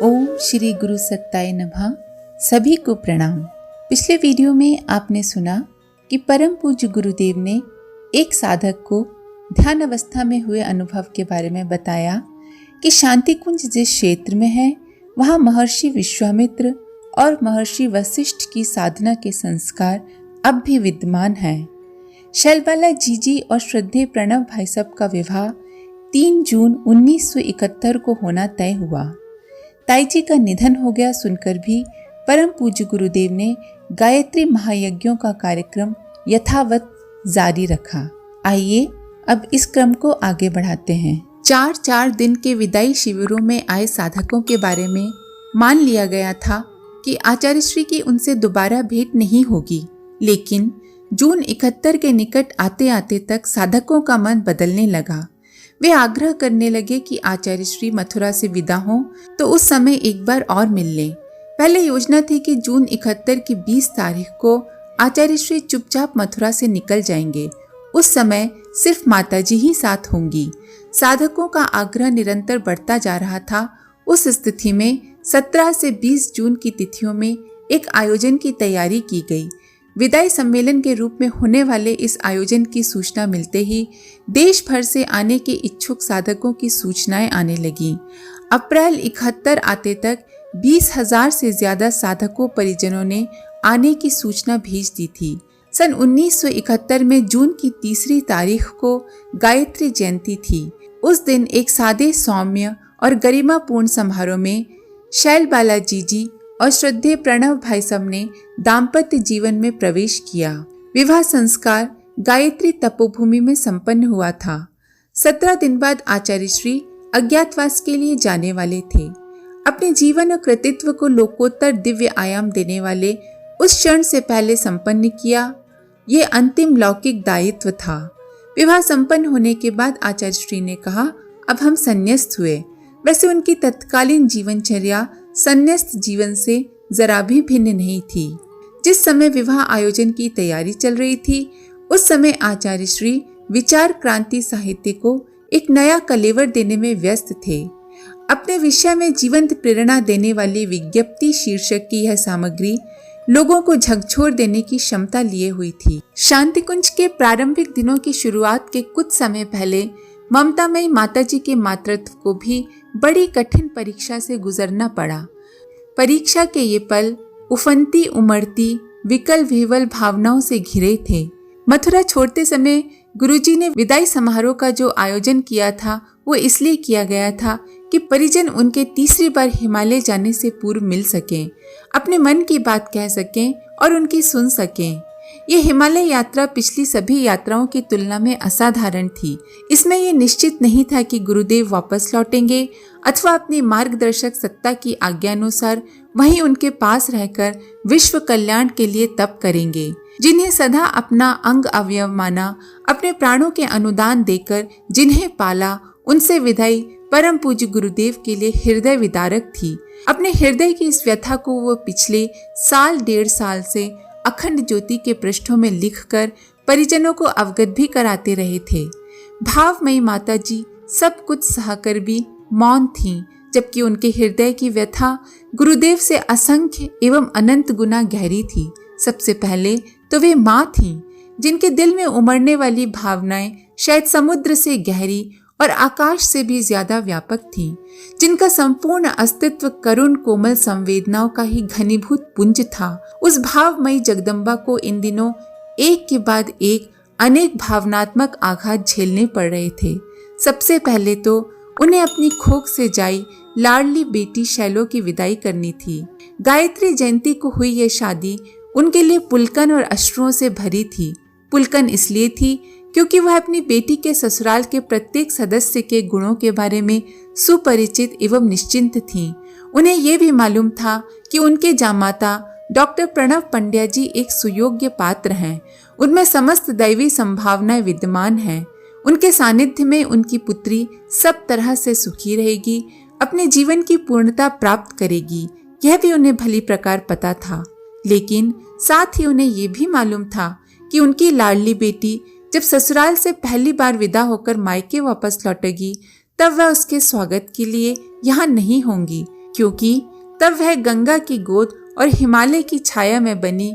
ओम श्री गुरु सत्ताय नमः। सभी को प्रणाम। पिछले वीडियो में आपने सुना कि परम पूज्य गुरुदेव ने एक साधक को ध्यान अवस्था में हुए अनुभव के बारे में बताया कि शांति कुंज जिस क्षेत्र में है वहाँ महर्षि विश्वामित्र और महर्षि वशिष्ठ की साधना के संस्कार अब भी विद्यमान हैं। शैलबाला जीजी और श्रद्धेय प्रणव भाई साहब का विवाह 3 जून 1971 को होना तय हुआ। ताई जी का निधन हो गया सुनकर भी परम पूज्य गुरुदेव ने गायत्री महायज्ञों का कार्यक्रम यथावत जारी रखा। आइए अब इस क्रम को आगे बढ़ाते हैं। 4 दिन के विदाई शिविरों में आए साधकों के बारे में मान लिया गया था कि आचार्य श्री की उनसे दोबारा भेंट नहीं होगी, लेकिन जून 71 के निकट आते आते तक साधकों का मन बदलने लगा। वे आग्रह करने लगे कि आचार्य श्री मथुरा से विदा हों तो उस समय एक बार और मिल लें। पहले योजना थी कि जून 71 की 20 तारीख को आचार्य श्री चुपचाप मथुरा से निकल जाएंगे। उस समय सिर्फ माताजी ही साथ होंगी। साधकों का आग्रह निरंतर बढ़ता जा रहा था। उस स्थिति में 17 से 20 जून की तिथियों में एक आयोजन की तैयारी की गई। विदाई सम्मेलन के रूप में होने वाले इस आयोजन की सूचना मिलते ही देश भर से आने के इच्छुक साधकों की सूचनाएं आने लगीं। अप्रैल 71 आते तक 20,000 से ज्यादा साधकों परिजनों ने आने की सूचना भेज दी थी। सन 1971 में जून की 3 तारीख को गायत्री जयंती थी। उस दिन एक सादे सौम्य और गरिमापूर्ण समारोह में शैलबाला जीजी और श्रद्धेय प्रणव भाई साहब ने दाम्पत्य जीवन में प्रवेश किया। विवाह संस्कार गायत्री तपोभूमि में संपन्न हुआ था। 17 दिन बाद आचार्य श्री अज्ञातवास के लिए जाने वाले थे। अपने जीवन और कृतित्व को लोकोत्तर दिव्य आयाम देने वाले उस क्षण से पहले संपन्न किया। ये अंतिम लौकिक दायित्व था। विवाह संपन्न होने के बाद आचार्य श्री ने कहा, अब हम संन्यस्त हुए। वैसे उनकी तत्कालीन जीवनचर्या संन्यस्त जीवन से जरा भी भिन्न नहीं थी। जिस समय विवाह आयोजन की तैयारी चल रही थी, उस समय आचार्य श्री विचार क्रांति साहित्य को एक नया कलेवर देने में व्यस्त थे। अपने विषय में जीवंत प्रेरणा देने वाली विज्ञप्ति शीर्षक की यह सामग्री लोगों को झकझोर देने की क्षमता लिए हुई थी। शांति कुंज के प्रारंभिक दिनों की शुरुआत के कुछ समय पहले ममतामयी माताजी के मातृत्व को भी बड़ी कठिन परीक्षा से गुजरना पड़ा। परीक्षा के ये पल उफनती उमड़ती विकल विह्वल भावनाओं से घिरे थे। मथुरा छोड़ते समय गुरुजी ने विदाई समारोह का जो आयोजन किया था वो इसलिए किया गया था कि परिजन उनके तीसरी बार हिमालय जाने से पूर्व मिल सकें, अपने मन की बात कह सकें और उनकी सुन सकें। ये हिमालय यात्रा पिछली सभी यात्राओं की तुलना में असाधारण थी। इसमें ये निश्चित नहीं था कि गुरुदेव वापस लौटेंगे अथवा अपनी मार्गदर्शक सत्ता की आज्ञानुसार वहीं उनके पास रहकर विश्व कल्याण के लिए तप करेंगे। जिन्हें सदा अपना अंग अवयव माना, अपने प्राणों के अनुदान देकर जिन्हें पाला, उनसे विदाई परम पूज्य गुरुदेव के लिए हृदय विदारक थी। अपने हृदय की इस व्यथा को वो पिछले 1.5 साल से अखंड ज्योति के पृष्ठों में लिखकर परिजनों को अवगत भी कराते रहे थे। भावमयी माताजी सब कुछ सहकर भी मौन थीं, जबकि उनके हृदय की व्यथा गुरुदेव से असंख्य एवं अनंत गुना गहरी थी। सबसे पहले तो वे माँ थीं, जिनके दिल में उमड़ने वाली भावनाएं शायद समुद्र से गहरी और आकाश से भी ज्यादा व्यापक थीं, जिनका संपूर्ण अस्तित्व करुण कोमल संवेदनाओं का ही घनीभूत पुंज था। उस भावमयी जगदम्बा को इन दिनों एक के बाद एक अनेक भावनात्मक आघात झेलने पड़ रहे थे। सबसे पहले तो उन्हें अपनी खोख से जाई लाडली बेटी शैलो की विदाई करनी थी। गायत्री जयंती को हुई यह शादी उनके लिए पुलकन और अश्रुओं से भरी थी। पुलकन इसलिए थी क्योंकि वह अपनी बेटी के ससुराल के प्रत्येक सदस्य के गुणों के बारे में सुपरिचित एवं निश्चिंत थीं। उन्हें यह भी मालूम था कि उनके जामाता डॉक्टर प्रणव पंड्या जी एक सुयोग्य पात्र हैं। उनमें समस्त दैवी संभावनाएं विद्यमान हैं। उनके सानिध्य में उनकी पुत्री सब तरह से सुखी रहेगी, अपने जीवन की पूर्णता प्राप्त करेगी। यह भी उन्हें भली प्रकार पता था, लेकिन साथ ही उन्हें यह भी मालूम था कि उनकी लाडली बेटी जब ससुराल से पहली बार विदा होकर मायके वापस लौटेगी तब वह उसके स्वागत के लिए यहाँ नहीं होंगी, क्योंकि तब वह गंगा की गोद और हिमालय की छाया में बनी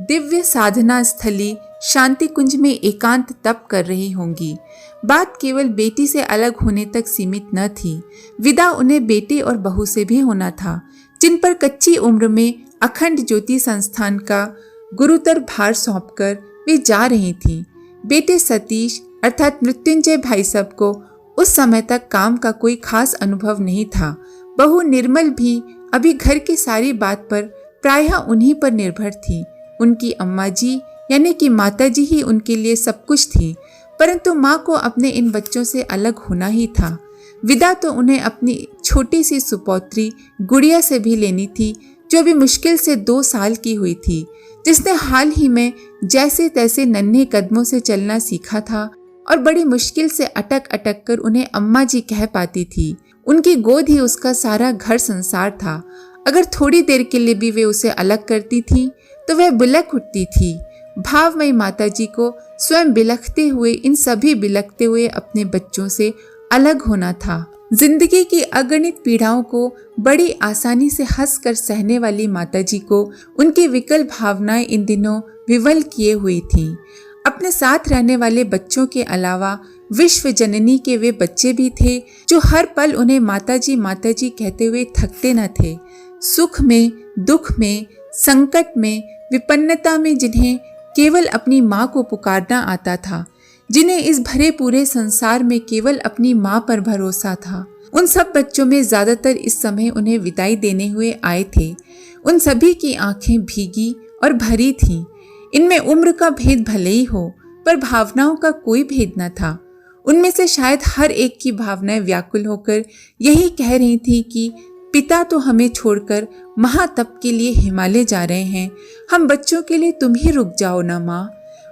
दिव्य साधना स्थली शांति कुंज में एकांत तप कर रही होंगी। बात केवल बेटी से अलग होने तक सीमित न थी। विदा उन्हें बेटे और बहू से भी होना था, जिन पर कच्ची उम्र में अखंड ज्योति संस्थान का गुरुतर भार सौंपकर वे जा रही थीं। बेटे सतीश अर्थात मृत्युंजय भाई साहब को उस समय तक काम का कोई खास अनुभव नहीं था। बहू निर्मल भी अभी घर की सारी बात पर प्रायः उन्हीं पर निर्भर थी। उनकी अम्मा जी यानी कि माता जी ही उनके लिए सब कुछ थी, परंतु माँ को अपने इन बच्चों से अलग होना ही था। विदा तो उन्हें अपनी छोटी सी सुपौत्री गुड़िया से भी लेनी थी, जो अभी मुश्किल से 2 साल की हुई थी, जिसने हाल ही में जैसे तैसे नन्हे कदमों से चलना सीखा था और बड़ी मुश्किल से अटक अटक कर उन्हें अम्मा जी कह पाती थी। उनकी गोद ही उसका सारा घर संसार था। अगर थोड़ी देर के लिए भी वे उसे अलग करती थी तो वह बिलख उठती थी। भावमयी माताजी को स्वयं बिलखते हुए, इन सभी बिलखते हुए अपने बच्चों से अलग होना था। जिंदगी की अगणित पीड़ाओं को बड़ी आसानी से हंसकर सहने वाली माताजी को उनकी विकल भावनाएं इन दिनों विवल किए हुई थीं। अपने साथ रहने वाले बच्चों के अलावा विश्व जननी के वे बच्चे भी थे जो हर पल उन्हें माताजी कहते हुए थकते न थे। सुख में, दुख में, संकट में, विपन्नता में जिन्हें केवल अपनी माँ को पुकारना आता था, जिन्हें इस भरे पूरे संसार में केवल अपनी माँ पर भरोसा था, उन सब बच्चों में ज्यादातर इस समय उन्हें विदाई देने हुए आए थे। उन सभी की आंखें भीगी और भरी थीं। इनमें उम्र का भेद भले ही हो, पर भावनाओं का कोई भेद न था। उनमें से शायद हर एक की भावनाएं व्याकुल होकर यही कह रही थी कि पिता तो हमें छोड़कर महातप के लिए हिमालय जा रहे हैं, हम बच्चों के लिए तुम ही रुक जाओ ना माँ।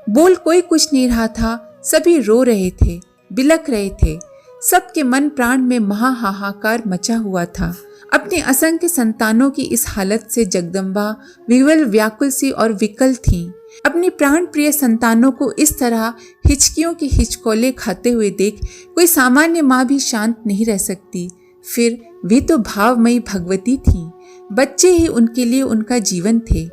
बोल कोई कुछ नहीं रहा था, सभी रो रहे थे, बिलख रहे थे। सबके मन प्राण में महा हाहाकार मचा हुआ था। अपने असंख्य संतानों की इस हालत से जगदम्बा विवल, व्याकुल सी और विकल थीं। अपनी प्राण प्रिय संतानों को इस तरह हिचकियों के हिचकोले खाते हुए देख कोई सामान्य माँ भी शांत नहीं रह सकती। फिर वे तो भावमयी भगवती थीं। बच्चे ही उनके लिए उनका जीवन थे।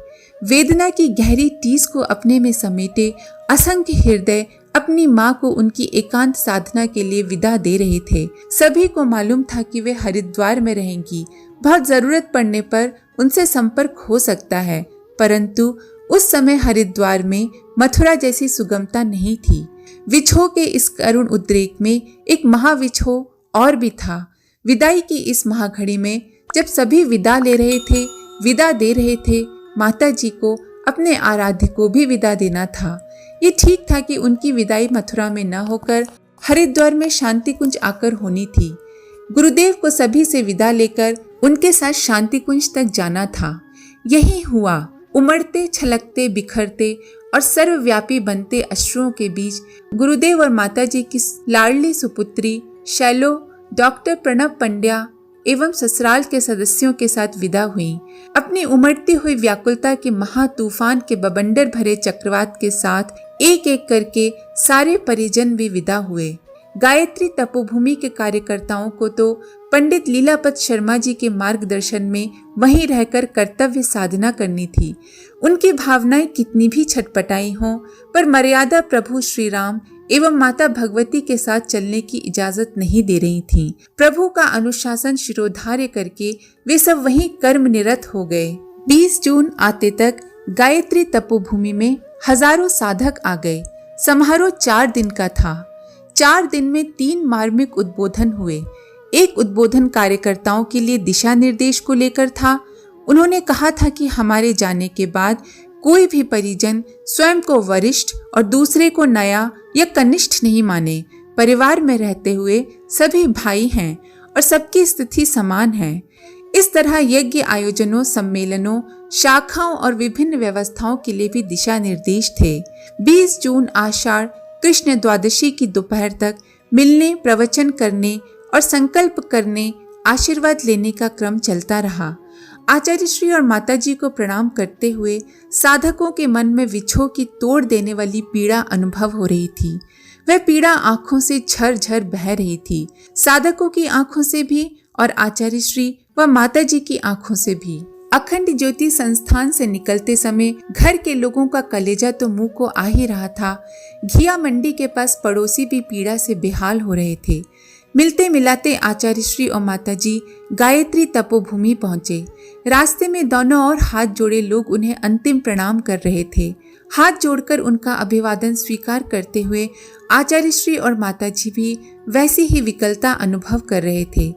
वेदना की गहरी टीस को अपने में समेटे असंख्य हृदय अपनी माँ को उनकी एकांत साधना के लिए विदा दे रहे थे। सभी को मालूम था कि वे हरिद्वार में रहेंगी, बहुत जरूरत पड़ने पर उनसे संपर्क हो सकता है, परंतु उस समय हरिद्वार में मथुरा जैसी सुगमता नहीं थी। विछोह के इस करुण उद्रेक में एक महाविछोह और भी था। विदाई की इस महाघड़ी में जब सभी विदा ले रहे थे, विदा दे रहे थे, माता जी को अपने आराध्य को भी विदा देना था। ये ठीक था कि उनकी विदाई मथुरा में न होकर हरिद्वार में शांति कुंज आकर होनी थी। गुरुदेव को सभी से विदा लेकर उनके साथ शांति कुंज तक जाना था। यही हुआ। उमड़ते, छलकते, बिखरते और सर्वव्यापी बनते अश्रुओं के बीच गुरुदेव और माताजी की लाडली सुपुत्री शैलो, डॉक्टर प्रणव पंड्या एवं ससुराल के सदस्यों के साथ विदा हुई। अपनी उमड़ती हुई व्याकुलता के महातूफान के बवंडर भरे चक्रवात के साथ एक एक करके सारे परिजन भी विदा हुए। गायत्री तपोभूमि के कार्यकर्ताओं को तो पंडित लीलापत शर्मा जी के मार्गदर्शन में वहीं रहकर कर्तव्य साधना करनी थी। उनकी भावनाएं कितनी भी छटपटाई हों, पर मर्यादा प्रभु श्री राम एवं माता भगवती के साथ चलने की इजाजत नहीं दे रही थीं। प्रभु का अनुशासन शिरोधार्य करके वे सब वहीं कर्म निरत हो गए। 20 जून आते तक गायत्री तपोभूमि में हजारों साधक आ गए। समारोह 4 दिन का था। 4 दिन में 3 मार्मिक उद्बोधन हुए। एक उद्बोधन कार्यकर्ताओं के लिए दिशा निर्देश को लेकर था। उन्होंने कहा था कि हमारे जाने के बाद कोई भी परिजन स्वयं को वरिष्ठ और दूसरे को नया या कनिष्ठ नहीं माने। परिवार में रहते हुए सभी भाई हैं और सबकी स्थिति समान है। इस तरह यज्ञ आयोजनों, सम्मेलनों, शाखाओं और विभिन्न व्यवस्थाओं के लिए भी दिशा निर्देश थे। 20 जून आषाढ़ कृष्ण द्वादशी की दोपहर तक मिलने, प्रवचन करने और संकल्प करने, आशीर्वाद लेने का क्रम चलता रहा। आचार्य श्री और माताजी को प्रणाम करते हुए साधकों के मन में विछोह की तोड़ देने वाली पीड़ा अनुभव हो रही थी। वह पीड़ा आंखों से झरझर बह रही थी, साधकों की आंखों से भी और आचार्य श्री व माताजी की आंखों से भी। अखंड ज्योति संस्थान से निकलते समय घर के लोगों का कलेजा तो मुंह को आ ही रहा था। घिया मंडी के पास पड़ोसी भी पीड़ा से बेहाल हो रहे थे। मिलते मिलाते आचार्य श्री और माताजी गायत्री तपोभूमि पहुंचे। रास्ते में दोनों ओर हाथ जोड़े लोग उन्हें अंतिम प्रणाम कर रहे थे। हाथ जोड़कर उनका अभिवादन स्वीकार करते हुए आचार्य श्री और माताजी भी वैसी ही विकलता अनुभव कर रहे थे।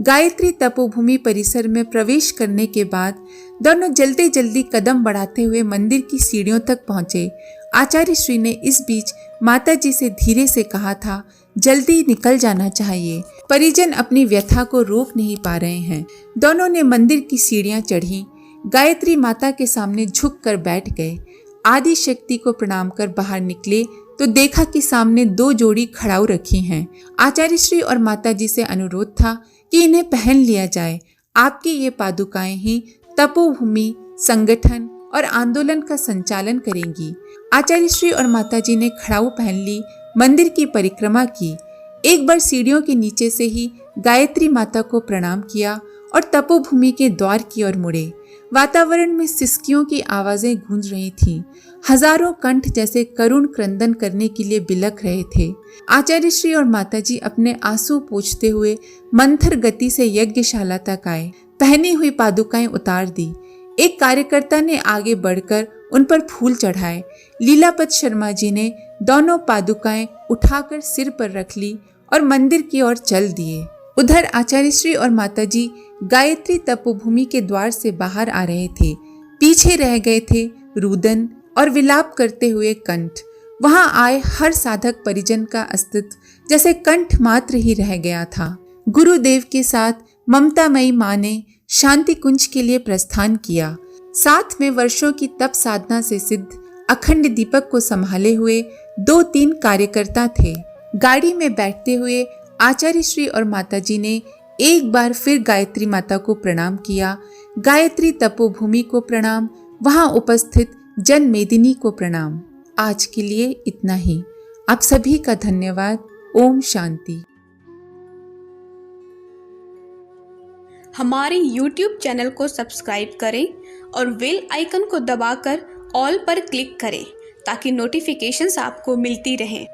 गायत्री तपोभूमि परिसर में प्रवेश करने के बाद दोनों जल्दी जल्दी कदम बढ़ाते हुए मंदिर की सीढ़ियों तक पहुंचे। आचार्य श्री ने इस बीच माताजी से धीरे से कहा था, जल्दी निकल जाना चाहिए। परिजन अपनी व्यथा को रोक नहीं पा रहे हैं। दोनों ने मंदिर की सीढ़ियां चढ़ी। गायत्री माता के सामने झुक कर बैठ गए। आदि शक्ति को प्रणाम कर बाहर निकले तो देखा कि सामने 2 जोड़ी खड़ाऊ रखी हैं। आचार्य श्री और माताजी से अनुरोध था कि इन्हें पहन लिया जाए। आपकी ये पादुकाएं ही तपोभूमि संगठन और आंदोलन का संचालन करेंगी। आचार्य श्री और माताजी ने खड़ाऊ पहन ली, मंदिर की परिक्रमा की। एक बार सीढ़ियों के नीचे से ही गायत्री माता को प्रणाम किया और तपोभूमि के द्वार की ओर मुड़े। वातावरण में सिसकियों की आवाजें गूंज रही थीं। हजारों कंठ जैसे करुण क्रंदन करने के लिए बिलख रहे थे। आचार्य श्री और माताजी अपने आंसू पोंछते हुए मंथर गति से यज्ञशाला तक आए। पहनी हुई पादुकाएं उतार दी। एक कार्यकर्ता ने आगे बढ़कर उन पर फूल चढ़ाए। लीलापत शर्मा जी ने दोनों पादुकाएं उठाकर सिर पर रख ली और मंदिर की ओर चल दिए। उधर आचार्य श्री और माताजी गायत्री तपोभूमि के द्वार से बाहर आ रहे थे। पीछे रह गए थे रुदन और विलाप करते हुए कंठ। वहां आए हर साधक परिजन का अस्तित्व जैसे कंठ मात्र ही रह गया था। गुरुदेव के साथ ममतामयी मां ने शांति कुंज के लिए प्रस्थान किया। साथ में वर्षों की तप साधना से सिद्ध अखंड दीपक को संभाले हुए 2-3 कार्यकर्ता थे। गाड़ी में बैठते हुए आचार्य श्री और माताजी ने एक बार फिर गायत्री माता को प्रणाम किया। गायत्री तपोभूमि को प्रणाम, वहां उपस्थित जन मेदिनी को प्रणाम। आज के लिए इतना ही। आप सभी का धन्यवाद। ओम शांति। हमारे YouTube चैनल को सब्सक्राइब करें और बेल आइकन को दबाकर ऑल पर क्लिक करें ताकि नोटिफिकेशंस आपको मिलती रहें।